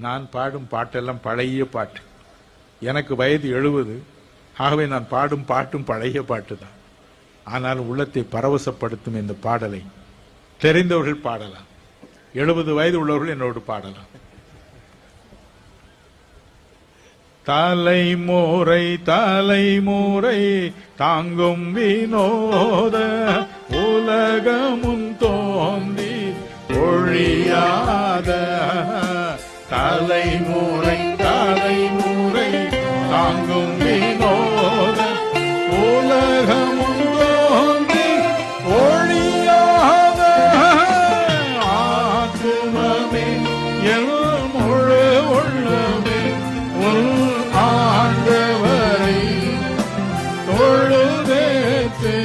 நான் பாடும் பாட்டெல்லாம் பழைய பாட்டு. எனக்கு வயது 70. ஆகவே நான் பாடும் பாட்டும் பழைய பாட்டு தான். ஆனால் உள்ளத்தை பரவசப்படுத்தும் இந்த பாடலை தெரிந்தவர்கள் பாடலாம், 70 வயது உள்ளவர்கள் என்னோடு பாடலாம். தலைமுறை தலைமுறை தாங்கும் வினோத உலகமும் தோன்றி ஒழியாத, தலைமுறை தலைமுறை தாங்கும் வினோத உலகமும் தோன்றி ஒழியாத, ஆத்துமமே என் முழு உள்ளமே உன் ஆண்டவரை தொழுதேத்து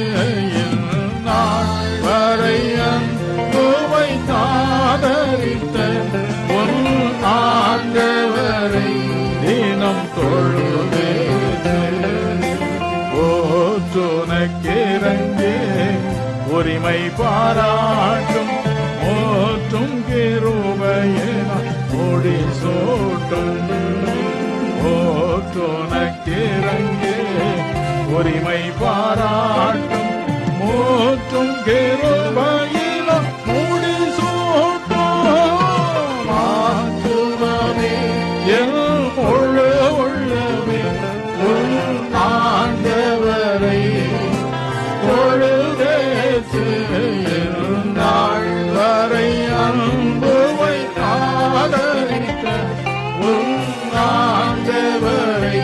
நாள் வரை அன்புவை தாதரித்த உன் ஆண்டவரை தினம் தொழுதேத்து ஓற்றுனக்கிறங்கே உரிமை பாராட்டும் ஓற்றும் கிருபையினால் முடி சூட்டும், ஓற்றுனக்கிறங்கே உரிமை பாராட்டும் மூற்றும் கிருபையினால் முடி சூட்டும், ஆத்துமமே என் முழு உள்ளமே உன் ஆண்டவரை தொழுதேத்து நாள் வரை அன்புவை ஆதரித்த உன் ஆண்டவரை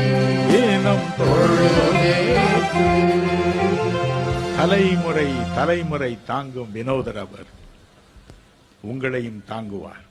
தினம் தொழுதேத்து. தலைமுறை தலைமுறை தாங்கும் வினோதர் அவர், உங்களையும் தாங்குவார்.